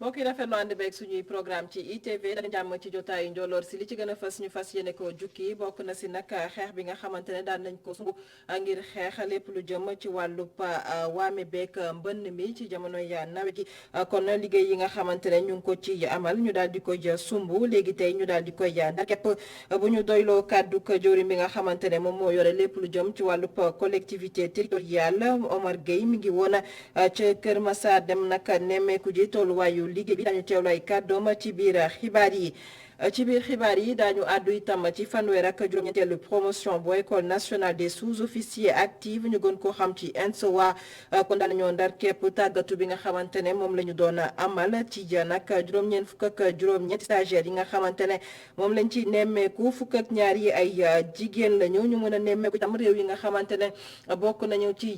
mbokk yi rafetlu ànd beeg suñuy programme ci ITV dañu jàmm ci jotaayu njolloor si li ci gën a fës ñu fas yéene ko jukki bokk na si nag xeex bi nga xamante ne daan nañ ko sumb ngir xeex lépp lu jëm ci wàllub waame beeg mbënn mi ci jamonoy nawet gi kon liggéey yi nga xamante ne ñu ngi ko ci amal ñu daal di koy sumb léegi tey ñu daal di koy ndar képp bu ñu doyloo kàddu jëwriñ bi nga xamante ne moom moo yore lépp lu jëm ci wàllub collectivité territoriale Omar Gueye mi ngi woon ca Kër Massar dem nag nemmeeku ji tolluwaayu liggéey bi dañu teewlu ay kàddoom ci biir xibaar yi daañu àddu itam ci fanweer ak juróom-ñetteelu promotion bu école nationale des sous-officiers actifs ñu gën koo xam ci ENSOA kon daal ñoo ndar képp tàggatu bi nga xamante ne moom la ñu doon amal ci nag juróom-ñeent fukk ak juróom-ñetti stagiaires yi nga xamante ne moom lañ ci nemmeeku fukk ak ñaar yi ay jigéen lañu ñu mën a nemmeeku itam réew yi nga xamante ne bokk nañu ci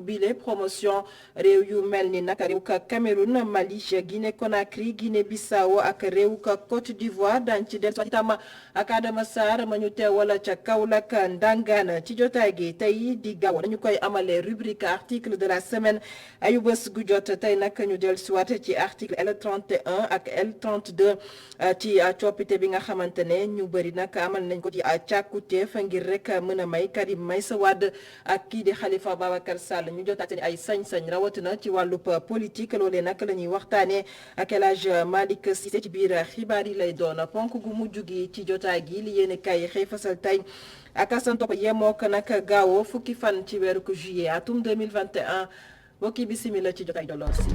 bile promotion réew yu mel ni nag réew ka Cameroun Mali Guinée Conakry Guinée Bissau ak réew ka Côte d'Ivoire daañu ci del itam ak Adama Sarr ma ñu teewal ca Kaolack Ndangaan ci jotaay gi tey di gaaw dañu koy amalee rubrique article de la semaine ayu bés gu jot tey nag ñu del siwaat ci article L31 ak L32 ci coppite bi nga xamante ne ñu bëri nag amal nañ ko ci càkkutéef ngir rek mën a may Karim Meïssa Wade ak kii di Khalifa Babacar Sall ñu jotaat seen ay sañ-sañ rawatina ci wàllub politique loolee nag la ñuy waxtaanee ak El Hadj Malick Cissé ci biir xibaar yi lay doon ponk gu mujj gi ci jotaay gi li yéene kay xëy fasal tey ak Assane Top yemook nag gaawoo fukki fan ci weeru juillet atum 2021 bokki bisimila ci jotaay Njolloor si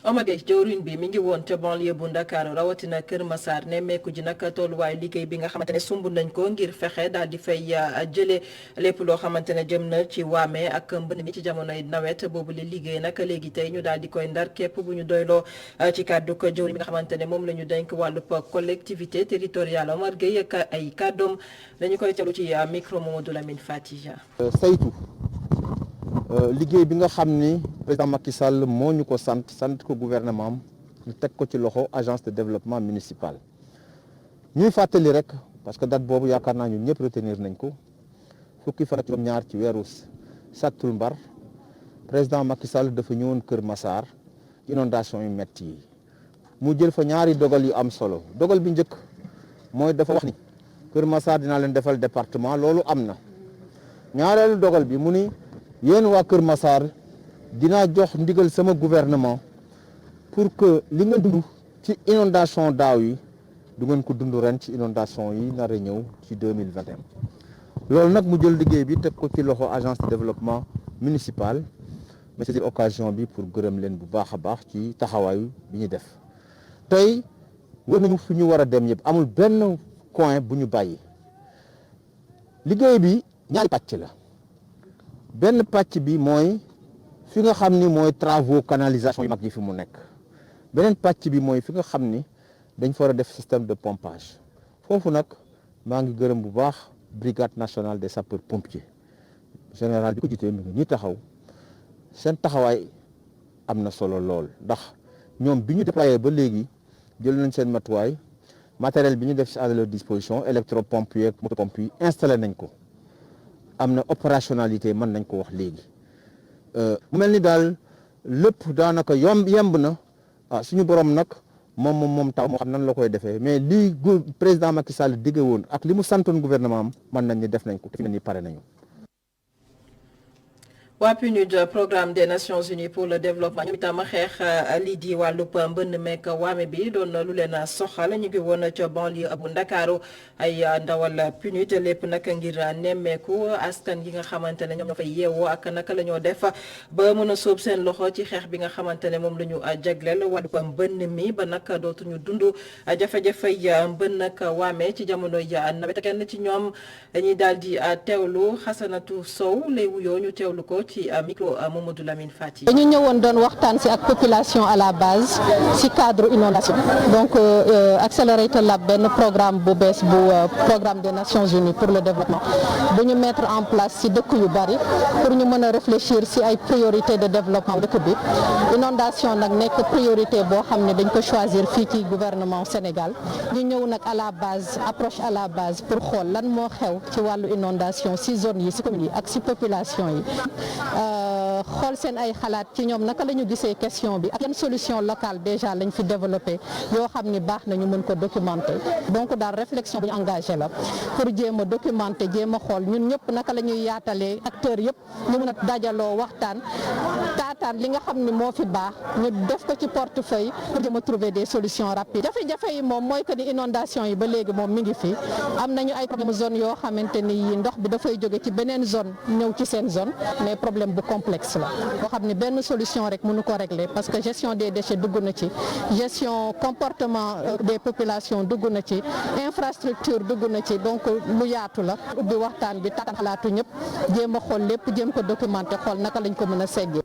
Omar Gueye jëwriñ bi mi ngi woon ca banlieue bu Ndakaaru rawatina Kër Massar nemmeeku ji nag tolluwaayu liggéey bi nga xamante ne sumb nañ ko ngir fexe daal di fay jëlee lépp loo xamante ne jëm na ci waame ak mbënn mi ci jamonoy nawet boobu li liggéey nag léegi tey ñu daal di koy ndar képp bu ñu doyloo ci kàddu ko jëwriñ bi nga xamante ne moom la ñu dénk wàllub collectivité territoriale Omar Gueye ak ay kàddoom dañu koy teewlu ci micro Mamadou Lamine Fatija. saytu liggéey bi nga xam ni président Macky Sall moo ñu ko sant ko gouvernement am ñu teg ko ci loxo agence de développement municipal ñuy fàttali rek parce que date boobu yaakaar naa ñun ñëpp retenir nañ ko fukki fan ak juróom-ñaar ci weeru sattumbar président Macky Sall dafa ñëwoon Kër Massar inondation yu metti yi mu jël fa ñaari dogal yu am solo dogal bi njëkk mooy dafa wax ni Kër Massar dinaa leen defal département loolu am na ñaareelu dogal bi mu ni yéen waa Kër Massar dinaa jox ndigal sama gouvernement pour que li nga dund ci inondation daaw yi du ngeen ko dund ren ci inondation yi nar a ñëw ci 2021 loolu nag mu jël liggéey bi teg ko ci loxo agence de développement municipal mais c'est occasion bi pour gërëm leen bu baax a baax ci taxawaayu bi ñu def tey wër nañu fu ñu war a dem yëpp amul benn coin bu ñu bàyyi liggéey bi ñaari pàcc la benn pàcc bi mooy fi nga xam ni mooy travaux canalisation yu mag yi fi mu nekk beneen pàcc bi mooy fi nga xam ni dañ fa war a def système de pompage foofu nag maa ngi gërëm bu baax brigade nationale des sapeurs pompiers général bi ko jiite mi ngi ñi taxaw seen taxawaay am na solo lool ndax ñoom bi ñu déployé ba léegi jël nañ seen matuwaay matériel bi ñu def à leur disposition électropompe yi ak motopompe yi installé nañ ko am na opérationnalité mën nañ ko wax léegi mu mel ni daal lépp daanaka yemb na suñu borom nag moom taw moo xam nan la koy defee mais lii président Macky Sall digge woon ak li mu santoon gouvernement am mën nañ ni def nañ ko te fi ne nii pare nañu. waa PNUD programme des Nations Unies pour le développement ñoom itam xeex lii di wàllub mbënn meek waame bi doon lu leen soxal ñu ngi woon ca banlieue bu Ndakaaru ay ndawal PNUD lépp nag ngir nemmeeku askan yi nga xamante ne ñoom ñoo fay yeewoo ak naka la ñoo def ba mën a sóob seen loxo ci xeex bi nga xamante ne moom la ñu jagleel wàllub mbënn mi ba nag dootuñu dund jafe-jafe mbënn ak waame ci jamono nawet kenn ci ñoom dañuy daal di teewlu Xasanatu Sow lay wuyoo ñu teewlu ko ci micro Mamadou Lamine Fati. dañu ñëwoon doon waxtaan si ak population à la base si cadre inondation donc Accelerator Lab benn programme bu bees bu programme des Nations Unies pour le développement bu ñu mettre en place si dëkk yu bari pour ñu mën a réfléchir si ay priorités de développement dëkk bi inondation nag nekk priorité boo xam ne dañ ko choisir fii ci gouvernement Sénégal ñu ñëw nag à la base approche à la base pour xool lan moo xew ci wàllu inondation si zone yi si commune yi ak si population yi xool seen ay xalaat ci ñoom naka la ñu gisee question bi ak yan solution locale déjà lañ fi développé yoo xam ni baax na ñu mën ko documenter donc daal réflexion bu ñu engagé la pour jéem a documenter jéem a xool ñun ñëpp naka la ñuy yaatalee acteurs yëpp ñu mën a dajaloo waxtaan taataan li nga xam ni moo fi baax ñu def ko ci portefeuille pour jéem a trouver des solutions rapides jafe-jafe yi moom mooy que ni inondation yi ba léegi moom mi ngi fi am nañu ay problème zone yoo xamante ni ndox bi dafay jóge ci beneen zone ñëw ci seen zone mais problème bu complexe la boo xam ni benn solution rek mënu ko régler parce que gestion des déchets dugg na ci gestion comportement des populations dugg na ci infrastructure dugg na ci donc lu yaatu la ubbi waxtaan bi taataan xalaatu ñëpp jéem a xool lépp jéem ko documenter xool naka lañ ko mën a seggee.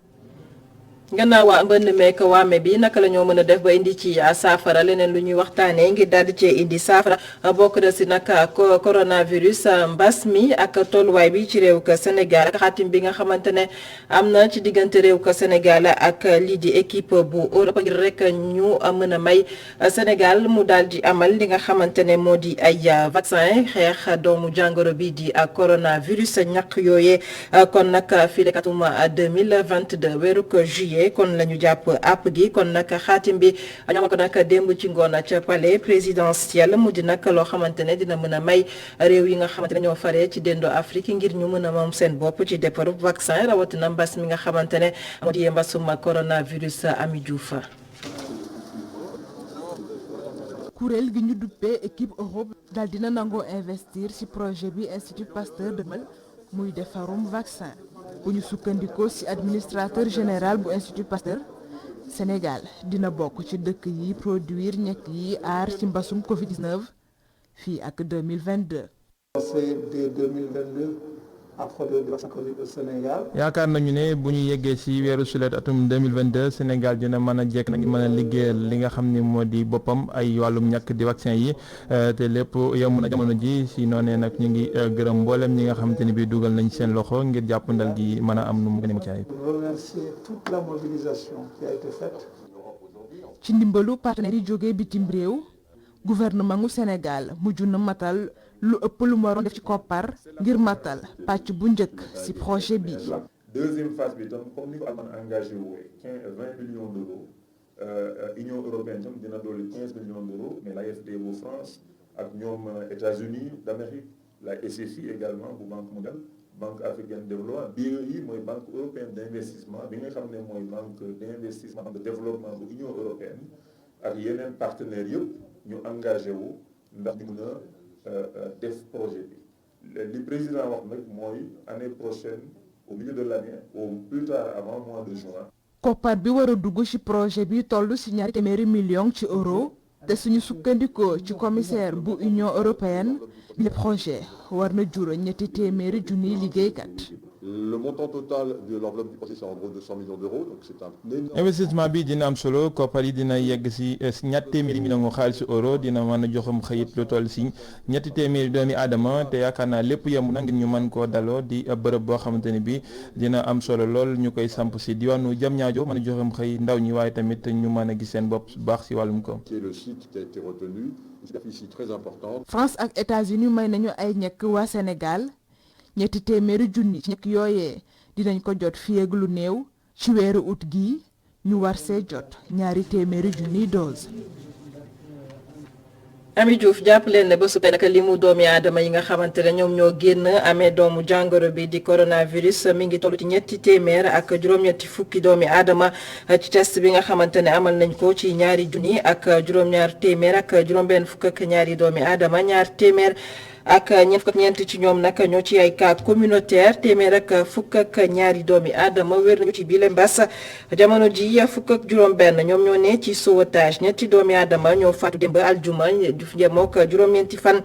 gannaaw waa mbënn meek waame bi naka la ñoo mën a def ba indi ci saafara leneen lu ñuy waxtaanee ngir daal di cee indi saafara bokk na si nag coronavirus mbas mi ak tolluwaay bi ci réew ka Sénégal ak xaatim bi nga xamante ne am na ci diggante réew ka Sénégal ak lii di équipe bu Europe ngir rek ñu mën a may Sénégal mu daal di amal li nga xamante ne moo di ay vaccin xeex doomu jàngoro bi di coronavirus ñàkk yooyee kon nag fii le atum 2022 weeru juillet kon la ñu jàpp àpp gi kon nag xaatim bi ñoo ko nag démb ci ngoon ca palais présidentiel mu di nag loo xamante ne dina mën a may réew yi nga xamante ne ñoo faree ci dendo Afrique ngir ñu mën a moom seen bopp ci defaru vaccin rawatina mbas mi nga xamante ne moo di mbasum coronavirus Ami Diouf. kuréel gi ñu duppee équipe Europe daal dina nangoo investir ci projet bi Institut Pasteur de Mel muy defarum vaccin. bu ñu sukkandikoo ci administrateur général bu Institut Pasteur Sénégal dina bokk ci dëkk yi produire ñekk yi aar ci mbasum Covid-19 fii ak 2022. dès 2022 à produire du vaccin Covid au Sénégal. yaakaar nañu ne bu ñu yeggee ci weeru sulet atum 2022 Sénégal dina mën a jekk nag mën a liggéeyal li nga xam ni moo di boppam ay wàllum ñàkk di vaccin yi te lépp yomb na jamono ji ci noonee nag ñu ngi gërëm mboolem ñi nga xamante ni bii dugal nañ seen loxo ngir jàppandal gi mën a am nu mu gën a mucc ayib. remercier toute la mobilisation qui a été faite. ci ndimbalu partenaires yi jógee bitim réew gouvernement gu Sénégal mujj na matal lu ëpp lu mu waroon def ci koppar ngir matal pàcc bu njëkk ci projet bi. deuxième phase bi tam comme ni ko amoon engagé woowe 20 millions d'euros Union européenne tam dina dolli 15 millions d'euros mais l'AFD bu France ak ñoom États-Unis d'Amérique la SFI également bu Banque mondiale Banque africaine de développement BEI mooy Banque européenne d'investissement bi nga xam ne mooy banque d'investissement de développement bu Union européenne ak yeneen partenaires yëpp ñu engagé wu ndax ñu mën a def projet bi li président wax nag mooy année prochaine au milieu de l'année au plus tard avant mois de juin. koppar bi war a dugg ci projet bi toll ci ñaari téeméeri millions ci euro te suñu sukkandikoo ci commissaire bu Union européenne le projet war na jur ñetti téeméeri junniy liggéeykat. Le montant total de l'enveloppe du projet c'est en gros 200 millions d'euros donc c'est un énorme... investissement bi dina am solo koppar yi dina yegg ci ñetti téeméeri millions xaalis euro dina mën a joxum xëyit lu toll ci ñetti téeméeri doomi aadama te yaakaar naa lépp yemb na ngir ñu mën koo daloo di bërëb boo xamante ne bi dina am solo lool ñu koy samp ci diwaanu Diamniadio mën a joxum xëy ndaw ñi waaye tamit ñu mën a gis seen bopp bu baax ci wàllum ko. C'est le site qui a été retenu, une superficie très importante. France ak États-Unis may nañu ay ñekk waa Sénégal ñetti téeméeri junni ci ñekk yooyee dinañ ko jot fii ak lu néew ci weeru août gi ñu war see jot ñaari téeméeri junniy dose. Ami Diouf jàpp leen ne ba su nag li mu doomi aadama yi nga xamante ne ñoom ñoo génn amee doomu jàngoro bi di coronavirus mi ngi toll ci ñetti téeméer ak juróom-ñetti fukki doomi aadama ci test bi nga xamante ne amal nañ ko ci ñaari junni ak juróom-ñaar téeméer ak juróom-benn fukk ak ñaari doomi aadama ñaar téeméer ak ñeent fukk ak ñeent ci ñoom nag ñoo ci ay cas communautaire téeméer ak fukk ak ñaari doomi aadama wér nañu ci bile mbas jamono ji fukk ak juróom-benn ñoom ñoo ne ci sauvetage ñetti doomi aadama ñoo faatu démb aljuma yemook juróom-ñeenti fan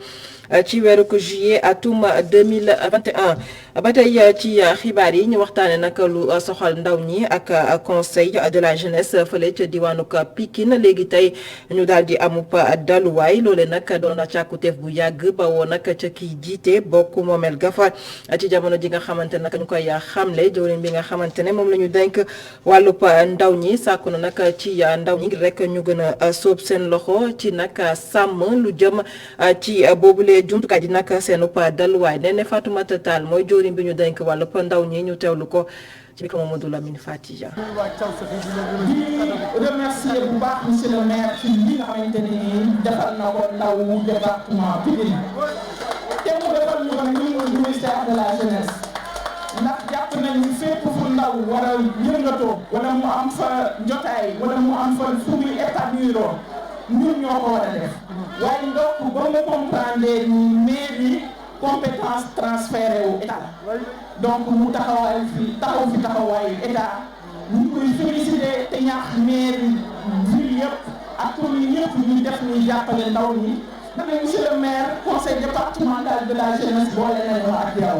ci weeru juillet atum 2021 ba tey ci xibaar yi ñu waxtaane nag lu soxal ndaw ñi ak conseil de la jeunesse fële ca diwaanu Pikine léegi tey ñu daal di amub daluwaay loole nag doon na càkkuteef bu yàgg ba woo nag ca kiy jiite bokk moomeel gafa ci jamono ji nga xamante nag ñu koy xamle jawriñ bi nga xamante ne moom la ñu dénk wàllub ndaw ñi sàkku na nag ci ndaw ñi rek ñu gën a sóob seen loxo ci nag sàmm lu jëm ci boobule jumtukaay di nag seenub daluwaay nee ne Fatoumata Tall mooy jawriñ bi ñu dénk wàllub ndaw ñi ñu teewlu ko ci micro Mamadou Lamine Fatidia. di remercier bu baax monsieur le maire ci li nga xamante ni defal na ko ndaw département Pikine te mu defal ñu ko ñun ministère de la jeunesse ndax jàpp nañu fépp fu ndaw war a yëngatoo wala mu am fa njotaay wala mu am fa fu muy épanouiroo ñun ñoo ko war a def waaye ndokk ba mu comprendre ni mairie compétence transféré wu état donc mu taxaw fi taxawaayu état ñu koy féliciter te ñaax mairie ville yëpp ak commune yëpp ñu def ni jàppale ndaw ñi ndax monsieur le maire conseil départemental de la jeunesse boole nañu ak yow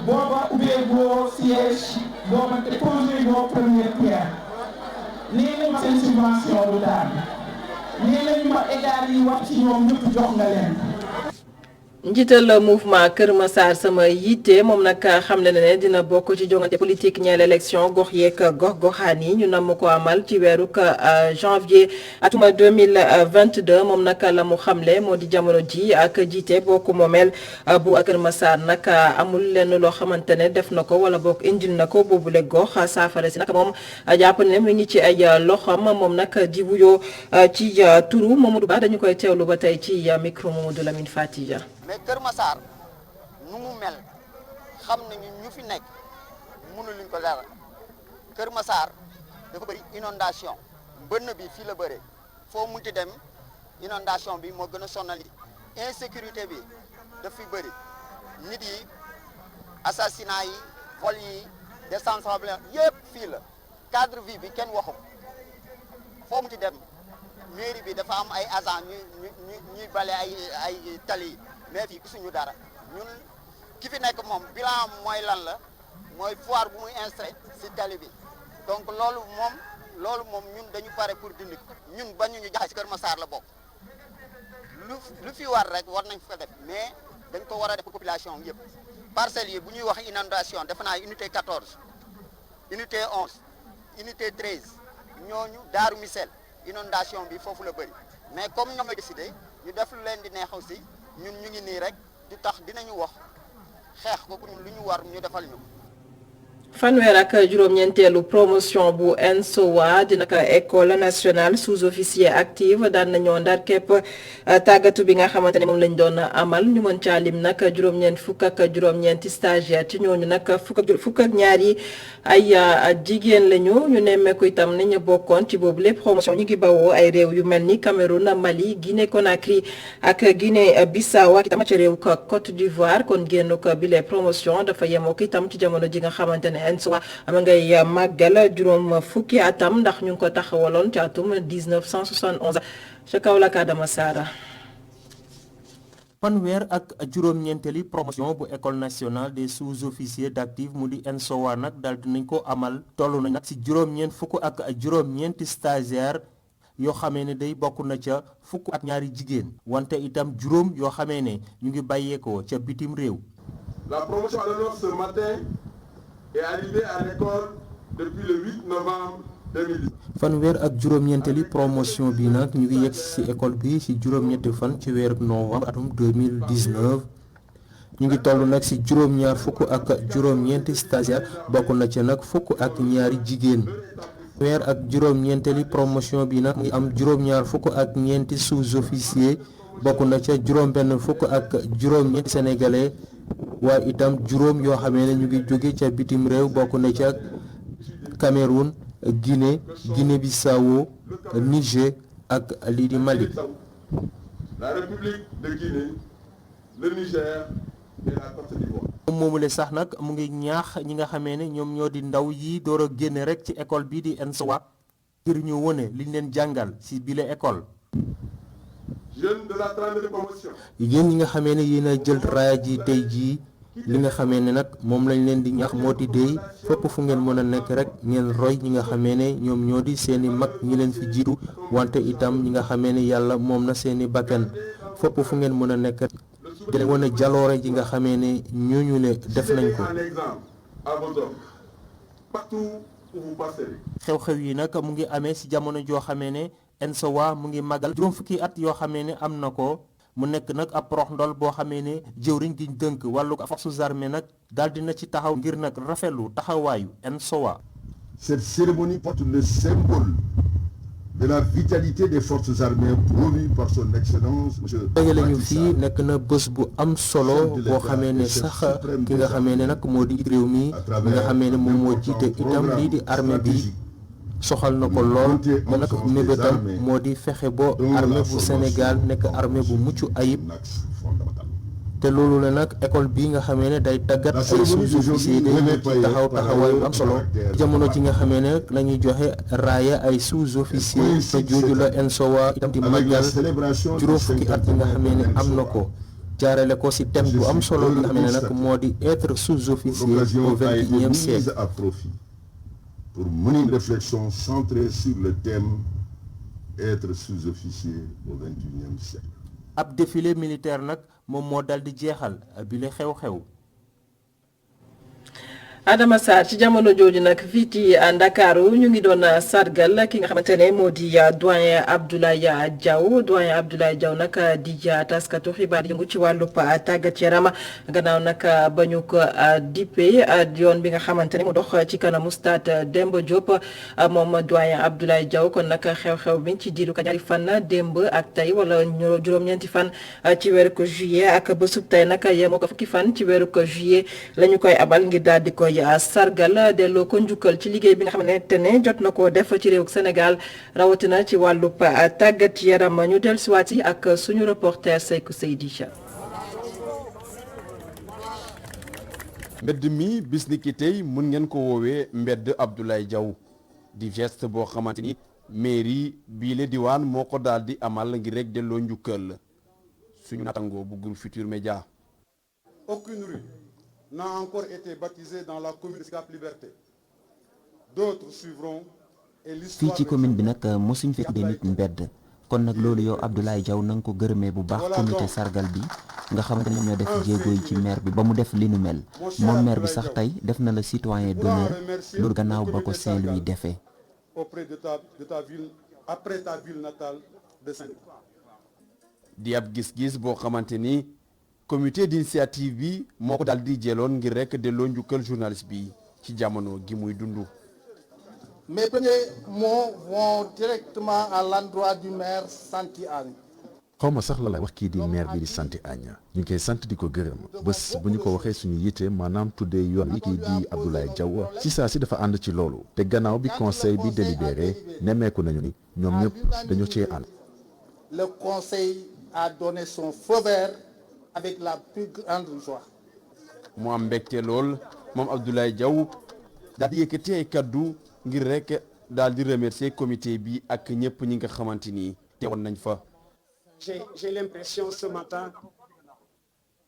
booba ubbee boo siège booba te projet boo première pierre nee nañ ma seen subvention du daal nee nañu ma égal yi wax ci ñoom ñëpp jox nga leen. njiital mouvement Kër Massar sama yitte moom nag xamle na ne dina bokk ci jongante politique ñeel élection gox yeeg gox-goxaan yi ñu namm ko amal ci weeru janvier atuma 2022 moom nag la mu xamle moo di jamono ji ak jiite bokk moomeel bu Kër Massar nag amul lenn loo xamante ne def na ko wala bokk indil na ko boobule gox saafara si nag moom jàpp ne mu ngi ci ay loxam moom nag di wuyoo ci turu Mamadou Ba dañu koy teewlu ba tey ci micro Mamadou Lamine Fatidia. mais Kër Massar nu mu mel xam nañu ñu fi nekk mënuluñ ko dara Kër Massar dafa bëri inondation mbënn bi fii la bëree foo munti dem inondation bi moo gën a sonal yi insécurité bi daf fi bëri nit yi assassinat yi vol yi désensablement yëpp fii la cadre vie bi kenn waxu foo munti dem mairie bi dafa am ay agent ñuy bale ay tali yi mais fii gisuñu dara ñun ki fi nekk moom bilan mooy lan la mooy foire bu muy installé si tali bi donc loolu moom ñun dañu pare pour dindi ñun bañu ñu jaxase Kër Massar la bokk lu fi war rek war nañ ko def mais dañ ko war a def population yëpp parcelles yi bu ñuy wax inondation defe naa unité 14 unité 11 unité 13 ñooñu Daaru Missel inondation bi foofu la bëri mais comme ñoom la décidé ñu def lu leen di neex aussi ñun ñu ngi nii rek du tax dinañu wax xeex ko pour lu ñu war ñu defal ñu. fanweer ak juróom-ñeenteelu promotion bu ENSOA dina ko école nationale sous-officier active daan nañoo ndar képp tàggatu bi nga xamante ne moom lañ doon amal ñu mën caa lim nag fukk ak juróom-ñeenti stagiaire ci ñooñu nag fukk ak ñaar yi ay jigéen lañu ñu nemmeeku itam ni ñu bokkoon ci boobu lépp promotion ñu ngi bawoo ay réew yu mel ni Cameroun Mali Guinée Conakry ak Guinée Bissau ak itam ci réew Côte d'Ivoire kon génn ko bile promotion dafa yemoo itam ci jamono ji nga xamante ne ENSOA am ngay màggal juróom fukki atam ndax ñu ngi ko taxawaloon ci atum 1971 ca Kaolack Adama Sara. fanweer ak juróom-ñeenteeli promotion bu école nationale des sous-officiers d'active mu di ENSOA nag daal dinañ ko amal toll na nag ci juróom-ñeent fukk ak juróom-ñeenti stagiaire yoo xamee ne day bokk na ca fukk ak ñaari jigéen wante itam juróom yoo xamee ne ñu ngi bàyyeekoo ca bitim réew. La promotion à l'honneur ce matin est arrivée à l'école depuis le 8 novembre 2010. fanweer ak juróom-ñeenteeli promotion bi nag ñu ngi yegg ci école bi ci juróom-ñetti fan ci weeru novembre atum 2019 ñu ngi toll nag ci juróom-ñaar fukk ak juróom-ñeenti stagiaire bokk na ca nag fukk ak ñaari jigéen. fanweer ak juróom-ñeenteeli promotion bi nag ngi am juróom-ñaar fukk ak ñeenti sous-officier bokk na ca juróom-benn fukk ak juróom-ñeenti sénégalais waaye itam juróom yoo xamee ne ñu ngi jóge ca bitim réew bokk na ca Cameroun Guinée-Bissau Niger ak lii di Mali. La République de Guinée, le Niger et la Côte d'Ivoire. moom moomule sax nag mu ngi ñaax ñi nga xamee ne ñoom ñoo di ndaw yi door a génne rek ci école bii di ENSOA ngir ñu wone liñ leen jàngal ci bile école. Jeunes de la 32e promotion. yéen ñi nga xamee ne yéen a jël raaya ji tey jii li nga xamee ne nag moom lañ leen di ñaax moo di déy fépp fu ngeen mën a nekk rek ngeen roy ñi nga xamee ne ñoom ñoo di seeni mag ñi leen fi jiitu wante itam ñi nga xamee ne yàlla moom na seeni bakkan fépp fu ngeen mën a nekk rek di wane jaloore ji nga xamee ne ñooñu le def nañ ko. xew-xew yi nag mu ngi amee ci jamono joo xamee ne ENSOA mu ngi magal juróom fukki at yoo xamee ne am na ko mu nekk nag ab prox ndol boo xamee ne jëwriñ gi dënk wàllu forces armées nag daal dina ci taxaw ngir nag rafetlu taxawaayu ENSOA. Cette cérémonie porte le symbole de la vitalité des forces armées promue par son excellence monsieur. dajale ñu fii nekk na bés bu am solo boo xamee ne sax ki nga xamee ne nag moo di réew mi nga xamee ne moom moo jiite itam lii di armée bi soxal na ko lool ba nag mébétam moo di fexe ba armée bu Sénégal nekk armée bu mucc ayib te loolu la nag école bii nga xamee ne day tàggat ay sous-officiers dañuy ci taxaw taxawaay bu am solo jamono ji nga xamee ne la ñuy joxe raaya ay sous-officiers te jooju la ENSOA itam di màggal juróom fukki at yi nga xamee ne am na ko jaarale ko ci thème bu am solo bi nga xamee ne nag moo di être sous-officier au XXIe siècle. Pour mener une réflexion centrée sur le thème être sous-officier au XXIe siècle. ab défilé militaire nag moom moo dal di jeexal bi la xew-xew. Adama Sarr ci jamono jooju nag fii ci Ndakaaru ñu ngi doon sargal ki nga xamante ne moo di doyen Abdoulaye Diaw nag di taskatu xibaar yi yëngu ci wàllub tàggat yaram gannaaw nag ba ñu ko dippee yoon bi nga xamante ne mu dox ci kanamu stade Demba Diop moom doyen Abdoulaye Diaw kon nag xew-xew bi ci diiru ka ñaari fan démb ak tey wala juróom-ñeenti fan ci weeru ko juillet ak bésub tey nag yemoo ko fukki fan ci weeru ko juillet la ñu koy abal ngir daal di koy sargal delloo ko njukkal ci liggéey bi nga xamante ne jot na koo def ci réew Sénégal rawatina ci wàllub tàggat yaram ñu dellusiwaat yi ak suñu reporter Seykou Seydi. mbedd mi bis ni ki tey mën ngeen ko woowee mbedd Abdoulaye Diaw di geste boo xamante ni mairie bii la diwaan moo ko daal di amal ngir rek delloo njukkal suñu nattangoo bu groupe Futurs Médias. Aucune rue n'a encore été baptisée dans la commune de Sicap Liberté. D'autres suivront et l'histoire. fii ci commune bi nag mosuñ fi tuddee nit mbedd kon nag loolu yow Abdoulaye Diaw na nga ko gërëmee bu baax comité sargal bi nga xamante ne ñoo def jéego yi ci maire bi ba mu def li nu mel moom maire bi sax tey def na la citoyen d'honneur loolu gannaaw ba ko Saint-Louis defee. auprès de ta ville après ta ville natale de Saint-Louis. di ab gis-gis boo xamante ni. comité d'initiative bi moo ko daal di jëloon ngir rek delloo njukkal journaliste bi ci jamono gi muy dund. Mes premiers mots vont directement à l'endroit du maire Santy Agne. xaw ma sax la lay wax kii di maire bi di Santy Agne ñu ngi koy sant di ko gërëm bés bu ñu ko waxee suñu yitte maanaam tuddee yoon yi kii di Abdoulaye Diaw ci saa si dafa ànd ci loolu te gannaaw bi conseil bi délibéré nemmeeku nañu ni ñoom ñëpp dañu cee ànd. Le conseil a donné son feu vert avec la plus grande joie. mu am mbégte lool moom Abdoulaye Diaw daal di yëkkati ay kaddu ngir rek daal di remercier comité bi ak ñëpp ñi nga xamante ni teewoon nañ fa. J'ai l'impression ce matin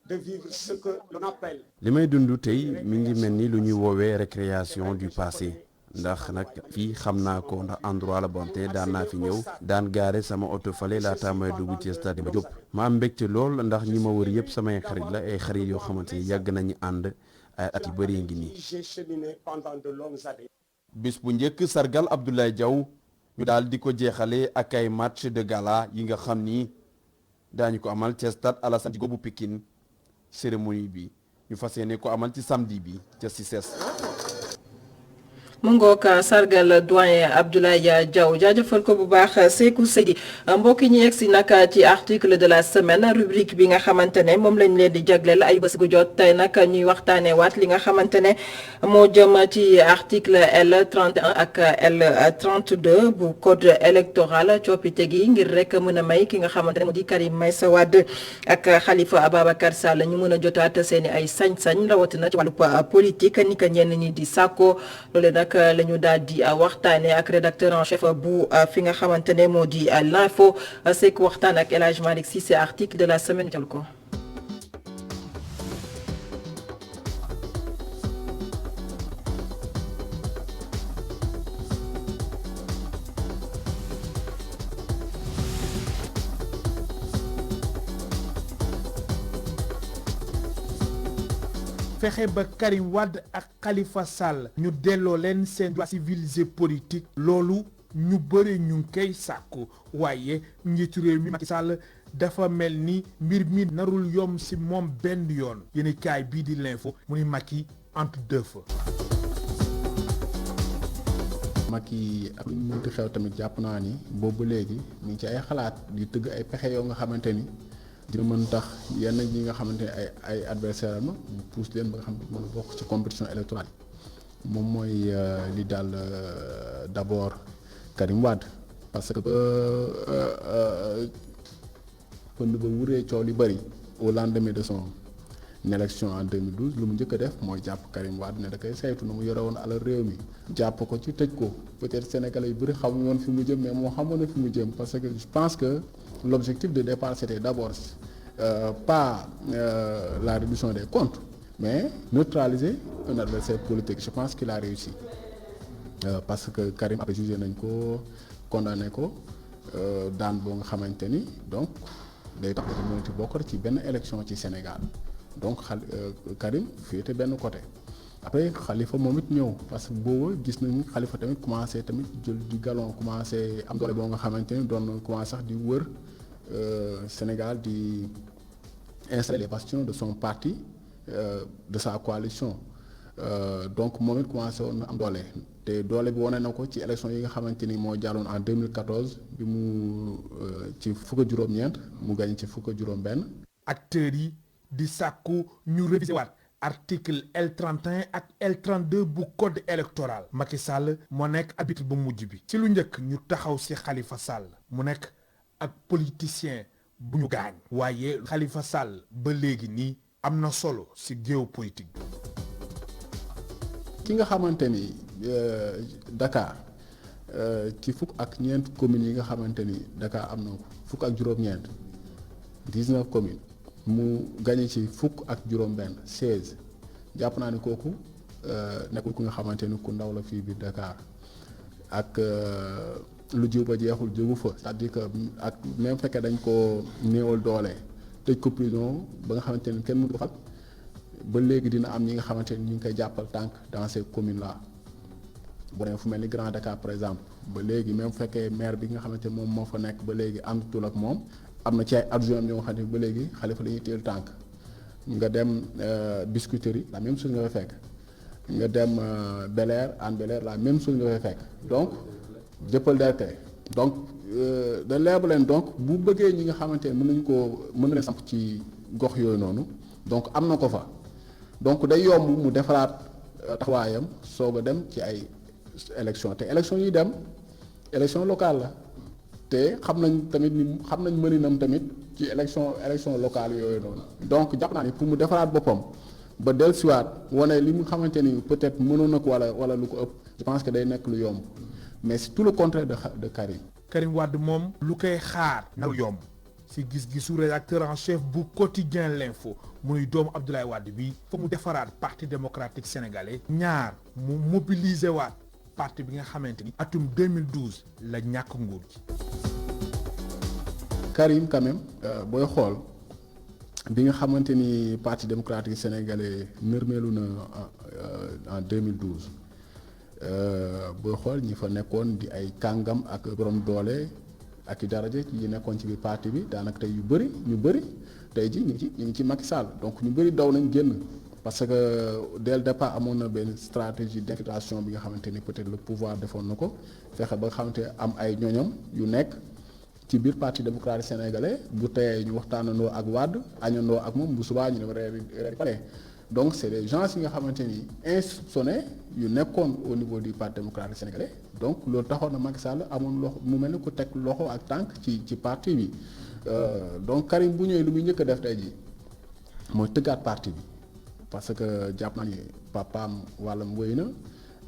de vivre ce que l'on appelle. li may dund tey mi ngi mel ni lu ñuy woowee récréation du passé ndax nag fii xam naa ko ndax endroit la bonte daan naa fi ñëw daan gaare sama oto fale laata may dugg ci stade Demba Diop ma am mbégte lool ndax ñi ma wër yëpp samay xarit la ay xarit yoo xamante ni yàgg nañu ànd ay at yu bëri ngi nii. J'ai cheminé pendant de longues années. bis bu njëkk sargal Abdoulaye Diaw ñu daal di ko jeexale ak ay match de gala yi nga xam ni daañu ko amal ca stade Alassane Djigo bu Pikine cérémonie bi ñu fas yéene ko amal ci samedi bi ca CICES. mu ngoog sargal doyen Abdoulaye Diaw jaajëfal ko bu baax Seykou Seydi mbokk yi ñu yegg si nag ci article de la semaine rubrique bi nga xamante ne moom lañ leen di jagleel ay bés gu jot tey nag ñuy waxtaanee waat li nga xamante ne moo jëm ci article L31 ak L32 bu code électoral coppite gi ngir rek mën a may ki nga xamante ne moo di Karim Meïssa Wade ak Khalifa Ababacar Sall ñu mën a jotaat seen i ay sañ-sañ rawatina ci wàllu politique ni ko ñenn ñi di sàkko loole nag la ñu daal di waxtaanee ak rédacteur en chef bu fi nga xamante ne moo di l'info c'est que waxtaan ak El Hadj Malick Cissé article de la semaine jël ko. fexe ba Karim Wade ak Khalifa Sall ñu delloo leen seen droit civilisé politique loolu ñu bëri ñu ngi koy sàkku waaye njiitu réew mi Macky Sall dafa mel ni mbir mi narul yomb ci moom benn yoon yéen kaay bii di l'info mu ni Macky entre deux feux. Macky ak lu mu mënti xew tamit jàpp naa ni boobu léegi mu ngi ci ay xalaat di tëgg ay pexe yoo nga xamante ni dina mën tax yenn ñi nga xamante ne ay adversaire am mu pousse leen ba nga xam ne mën a bokk ci compétition électorale moom mooy li daal d'abord Karim Wade parce que pënd ba wuree coow li bëri au lendemain de son élection en 2012 lu mu njëkk a def mooy jàpp Karim Wade ne da koy saytu na mu yore woon alal réew mi jàpp ko ci tëj ko peut-être sénégalais yu bëri xamuñu woon fi mu jëm mais moo xamoon na fi mu jëm parce que je pense que l'objectif de départ c'était d'abord pas la réduction des comptes mais neutraliser un adversaire politique je pense qu'il a réussi parce que Karim après jugé nañ ko condamné ko daan boo nga xamante ni donc day tax ba mënati bokk ci benn élection ci Sénégal donc Karim féete benn côté après Khalifa moom it ñëw parce que boobu gis nañu Khalifa tamit commencé tamit jël di galon commencé am doole boo nga xamante ni doon commencé sax di wër Sénégal di installer les bastions de son parti de sa coalition donc moom it commencé woon na am doole te doole bi wane na ko ci élection yi nga xamante ni moo jàlloon en 2014 bi mu ci fukk ak juróom-ñeent mu gañ ci fukk ak juróom-benn. acteurs yi di sàkku ñu réviser waat article L31 ak L32 bu code électoral Macky Sall moo nekk arbitre bu mujj bi ci lu njëkk ñu taxaw ci Khalifa Sall mu nekk ak politicien bu ñu gaañ waaye Khalifa Sall ba léegi nii am na solo ci géopolitique bi. ki nga xamante ni Dakar ci fukk ak ñeent communes yi nga xamante ni Dakar am na ko fukk ak juróom-ñeent 19 communes mu gagné ci fukk ak juróom-benn 16 jàpp naa ni kooku nekkul ku nga xamante ni ku ndaw la fii biir Dakar ak lu jiw ba jeexul jógu fa c'est-à-dire que ak même fekkee dañ ko néewal doole tëj ko prison ba nga xamante ni kenn mënu ko fal ba léegi dina am ñi nga xamante ni ñu ngi koy jàppal tànk dans ces communes là bu dee fu mel ni Grand Dakar par exemple ba léegi même fekkee maire bi nga xamante ni moom moo fa nekk ba léegi àndutul ak moom am na ci ay adjoint yoo xam ne ba léegi Khalifa la ñuy teel tànk nga dem Biscuiterie la même chose nga fay fekk nga dem Bel Air Hann Bel-Air la même chose nga fay fekk donc jëppal derte donc da leebu leen donc bu bëggee ñi nga xamante ne mën na leen samp ci gox yooyu noonu donc am na ko fa donc day yomb mu defaraat taxawaayam soog a dem ci ay élection te élection yi dem élection locale la te xam nañ tamit ni xam nañ mëninam tamit ci élection locale yooyu noonu donc jàpp naa ni pour mu defaraat boppam ba dellusiwaat wane li mu xamante ni peut-être mënoon na ko wala lu ko ëpp je pense que day nekk lu yomb mais c'est tout le contraire de Karim. Karim Wade moom lu koy xaar na yomb ci gis-gisu rédacteur en chef bu quotidien l'info muy doomu Abdoulaye Wade bi fa mu defaraat parti démocratique sénégalais ñaar mu mobiliser waat parti bi nga xamante ni atum 2012 la ñàkk nguur gi. Karim quand même booy xool bi nga xamante ni parti démocratique sénégalais nërmeelu na en 2012 booy xool ñi fa nekkoon di ay kàngam ak borom doole ak i daraja yi nekkoon ci biir parti bi daanaka tey ñu bëri tey ji ñu ngi ci Macky Sall donc ñu bëri daw nañ génn parce que dès le départ amoon na benn stratégie d'infiltration bi nga xamante ni peut-être le pouvoir defoon na ko fexe ba nga xamante am ay ñoñam yu nekk ci biir parti démocratique sénégalais bu teyee ñu waxtaanandoo ak Wade añandoo ak moom bu subaa ñu ne reer pare donc c'est des gens yi nga xamante ni insoupçonnés yu nekkoon au niveau du parti démocratique sénégalais donc loolu taxoon na Macky Sall amoon loxo mu mel ni ku teg loxo ak tànk ci parti bi donc Karim bu ñëwee lu muy njëkk a def tey jii mooy tëggaat parti bi parce que jàpp naa ni papaam wàllam wéy na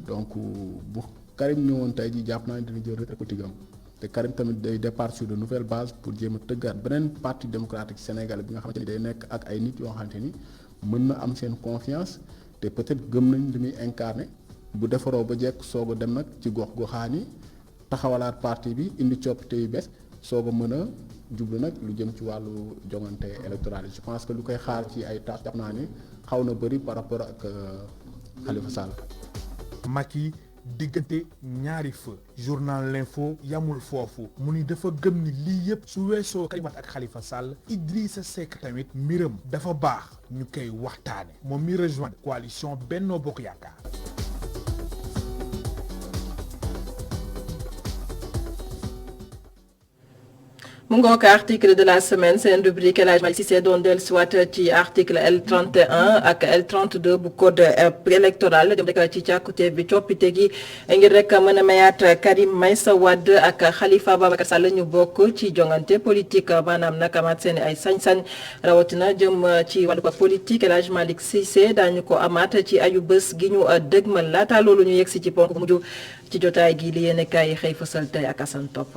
donc bu Karim ñëwoon tey jii jàpp naa ni dina jël retraite politique am te Karim tamit day départ sur de nouvelles bases pour jéem a tëggaat beneen parti démocratique sénégalais bi nga xamante ni day nekk ak ay nit yoo xamante ni mën na am seen confiance te peut-être gëm nañ li muy incarné bu defaroo ba jekk soog a dem nag ci gox-goxaan yi taxawalaat parti bi indi coppite yu bees soog a mën a jublu nag lu jëm ci wàllu joŋante électoral yi je pense que lu koy xaar ci ay tâches jàpp naa ni xaw na bëri par rapport ak Khalifa Sall. Macky diggante ñaari feu journal l'info yamul foofu mu ni dafa gëm ni lii yëpp su weesoo Karim Wade ak Khalifa Sall Idrissa Seck tamit mbiram dafa baax ñu koy waxtaane moom mi rejoindre coalition Benno Bokk Yaakaar. mu ngoog article de la semaine seen rubrique El Hadj Malick Cissé doon dellusiwaat ci article L31 ak L32 bu code électoral jëm rek ci càkkute bi coppite gi ngir rek mën a mayaat Karim Meïssa Wade ak Khalifa Babacar Sall ñu bokk ci jongante politique maanaam nag amaat seen ay sañ-sañ rawatina jëm ci wàllu politique El Hadj Malick Cissé daañu ko amaat ci ayu bés gi ñu dëgmal laata loolu ñu yegsi ci ponk mujj ci jotaay gi li yéen kaay xëy fësal tey ak Assane Top.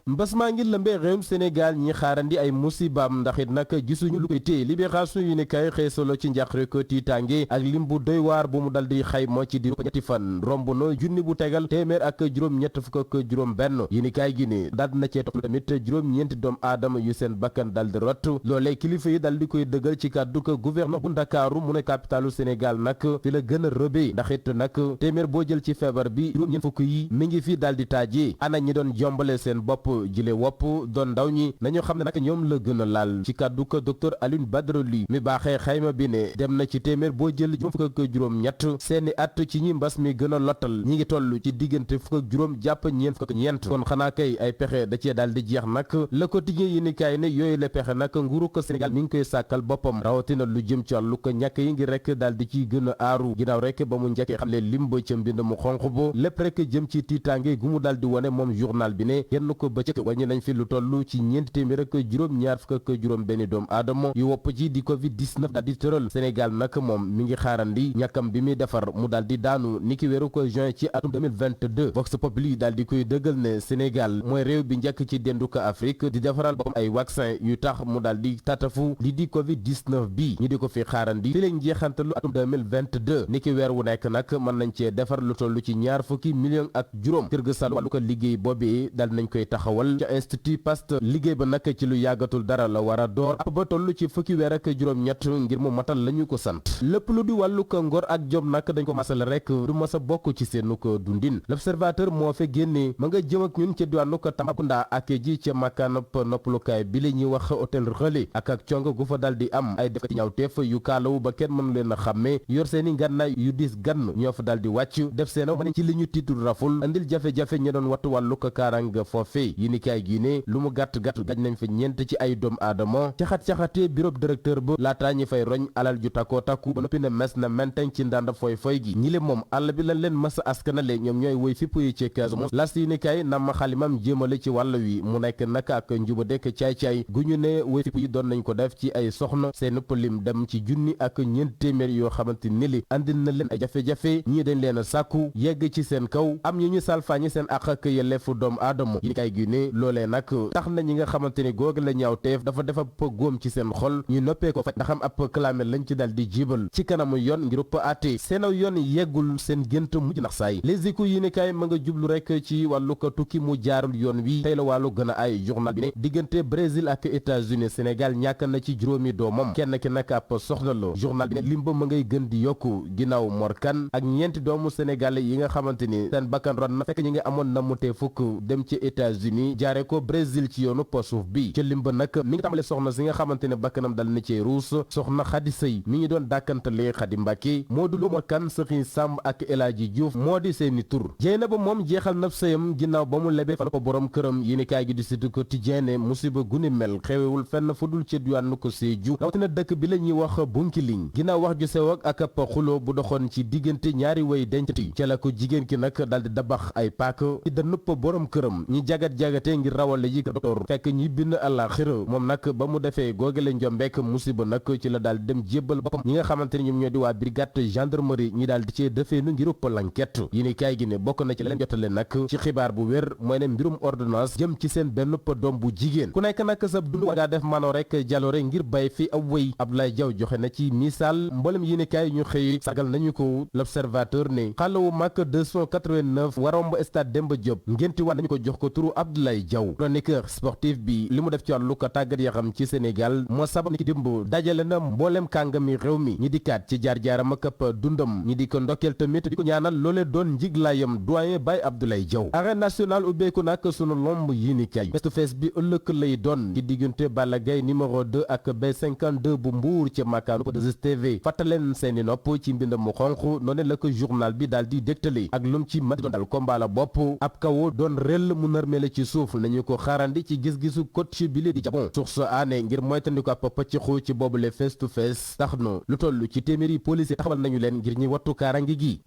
mbas maa ngi lëmbee réewum Sénégal ñi xaarandi ay musibaam ndax it nag gisuñu lu koy téye libération yu ne kay xëy solo ci njàqare ko tiitaange ak lim bu doy waar bu mu dal di xayma ci diiru ñetti fan romb na junni bu tegal téeméer ak juróom-ñett fukk ak juróom-benn yi ni kaay gi ne daal na cee topp tamit juróom-ñeenti doomu aadama yu seen bakkan dal di rot loolee kilifa yi dal di koy dëggal ci kàddu ko gouverneur bu Ndakaaru mu ne capitalu Sénégal nag fi la gën a rëbee ndax it nag téeméer boo jël ci feebar bi juróom-ñeent fukk yi mi ngi fi dal di taajee ana ñi doon jombale seen bopp jile wopp doon ndaw ñi nañu xam ne nag ñoom la gën a laal ci kàddu ko docteur Alioune Badara Ly mi baaxee xayma bi ne dem na ci téeméer boo jël juróom fukk ak juróom ñett seeni at ci ñi mbas mi gën a lottal ñi ngi toll ci diggante fukk ak juróom jàpp ñeent fukk ak ñeent kon xanaa kay ay pexe da cee daal di jeex nag Le Quotidien yi ni kaay ne yooyu la pexe nag nguuru ko Sénégal mi ngi koy sàkkal boppam rawatina lu jëm ci wàllu ko ñàkk yi ngi rek daal di ciy gën a aaru ginnaaw rek ba mu njëkkee xam ne limba ca mbind mu xonq bo lépp rek jëm ci tiitaange gu mu daal di wane moom journal bi ne kenn ko bëccëg wàññi nañ fi lu toll ci ñeenti téeméer ak juróom-ñaar fukk ak juróom benn doomu aadama yu wopp ci di Covid-19 daal di tëral Sénégal nag moom mi ngi xaarandi ñàkkam bi muy defar mu daal di daanu niki weeru ko juin ci atum 2022 Vox Populi daal di koy dëggal ne Sénégal mooy réew bi njëkk ci dendu ko Afrique di defaral boppam ay vaccin yu tax mu daal di tatafu li di Covid-19 bi ñi di ko fi xaarandi fi leen jeexantalu atum 2022 niki weer wu nekk nag mën nañ cee defar lu toll ci ñaar fukki million ak juróom kër ga sàll wàllu ko liggéey boobee daal nañ koy taxawal ca Institut Pasteur liggéey ba nag ci lu yàggatul dara la war a door ab ba toll ci fukki weer ak juróom-ñett ngir mu matal la ñu ko sant lépp lu di wàllu ko ngor ak jom nag dañ ko masal rek du mas a bokk ci seenu ko dundin l'observateur moo fe génnee ma nga jëm ak ñun ca diwaanu ko Tambacounda ak ji ca makkaanab noppalukaay bi la ñuy wax hôtel Relais ak cong gu fa dal di am ay def ci ñaawteef yu kaalawu ba kenn mënu leen a xàmmee yor seeni ngànnaay yu diis gann ñoo fa dal di wàcc def seen ma ne ci li ñu tiitul raful andil jafe-jafe ñi doon wattu wàllu ko kaaranga foofe yi ni kaay gi ne lu mu gàtt-gàtt gaj nañ fa ñeent ci ay doomu aadama caxat-caxatee bureau directeur ba laataa ñi fay roñ alal ju takkoo takku ba noppi ne mes na mentañ ci ndànd foy gi ñi le moom àll bi lañ leen masa askanale ñoom ñooy woy fipp yi ci Casamance las yi ni kaay nam xalimam jéemale ci wàll wi mu nekk naka ak njuba dekk caay-caay gu ñu ne woy fipp yi doon nañ ko def ci ay soxna seen lim dem ci junni ak ñeent téeméer yoo xamante ni li andil na leen ay jafe-jafe ñii dañ leen a sàkku yegg ci seen kaw am ñu ñu salfaañi seen àq ak yelleefu doomu aadama yi ni kaay gi ne loolee nag tax na ñi nga xamante ni googu la ñaaw teef dafa defa góom ci seen xol ñu noppee ko faj ndaxam ab clamé lañ ci dal di jibal ci kanamu yoon ngir ëpp àtte seenaw yoon yeggul seen gént mujj nax saay les échos yi ni kaay ma nga jublu rek ci wàllu ko tukki mu jaarul yoon wi tey la wàllu gën a ay journal bi ne diggante Brésil ak États-Unis Sénégal ñàkk na ci juróomi doomam kenn ki nag ab soxna la journal bi ne limba ma ngay gën di yokku ginnaaw Morkan ak ñeenti doomu sénégalais yi nga xamante ni seen bakkan ron na fekk ñi nga amoon na mu tee fukk dem ci États-Unis jaare ko Brésil ci yoonu suuf bi ca limba nag mi ngi tàmbale soxna si nga xamante ne bakkanam dal na ci ruus soxna Xadi Sëy mi ngi doon dàkkantale Xadi Mbàkke moo du lu Morkan Sëriñ Samb ak El Hadji Diouf moo di seeni tur jéy na ba moom jeexal na sëyam ginnaaw ba mu lebee fa la ko borom këram yéeni kaay gi di Sud Quotidien ne musiba guni mel xewewul fenn fu dul ci diwaanu ko Sédhiou rawatina dëkk bi la ñuy wax Bunkiling ginnaaw wax ju sew ak ab xulo bu doxoon ci diggante ñaari way dencati ca la ko jigéen ki nag dal di dabax ay paak ci dënnupp borom këram ñi jagat-jagat jàngatee ngir rawale ji docteur fekk ñi bind àllaaxira moom nag ba mu defee googale njombeek musiba nag ci la daal dem jébbal boppam ñi nga xamante ne ñoom ñoo di waa brigade gendarmerie ñi daal di cee defeenu ngir ëpp l'enquête yi ni kaay gi ne bokk na ci leen jotale nag ci xibaar bu wér mooy ne mbirum ordonnance jëm ci seen benn doom bu jigéen ku nekk nag sa dund ngaa def mano rek jaloore ngir bay fi ab wëy Abdoulaye Diaw joxe na ci misaal mboolem yi ni kaay ñu xëy sargal nañu ko l'observateur ne xalawu mag 289 waromb stade Demba Diop ngénti waat nañu ko jox ko turu Abdoulaye Diaw chroniqueur sportif bi li mu def ci wàllu ko tàggat yaram ci Sénégal moo sabab ni ki démb dajale na mboolem kàngami réew mi ñi di kaat ci jaar-jaaram ak dundam ñi di ko ndokkeel tamit di ko ñaanal loolee doon njiglaayam doyen Baye Abdoulaye Diaw arène nationale ubbeeku nag sunu lomb yi ni kay face to face bi ëllëg lay doon ci diggante Balla Gaye numéro 2 ak B52 bu Mbour ci makaanu ko 2STV fàttaleen seeni nopp ci mbind mu xonq noonu la ko journal bi daal di dégtale ak lum ci mën doon dal combat la bopp ab kawo doon rel mu nërmele ci suuf nañu ko xaarandi ci gis-gisu coach bi li di Japon source aané ngir moytandi ko ab pëccxu ci boobule face to face tax na lu toll ci téeméeri policier taxawal nañu leen ngir ñi wattu kaarangi gi.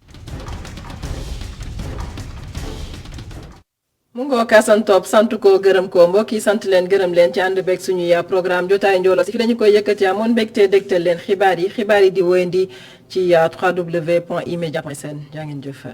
mu ngoo kaasan topp sant ko gërëm ko mbokk yi sant leen gërëm leen ci ànd beeg suñuy programme jotaay njoolo si fi dañu koy yëkkati amoon mbégte dégtal leen xibaar yi di wéyandi ci www.emedia.sn jaa ngeen jëf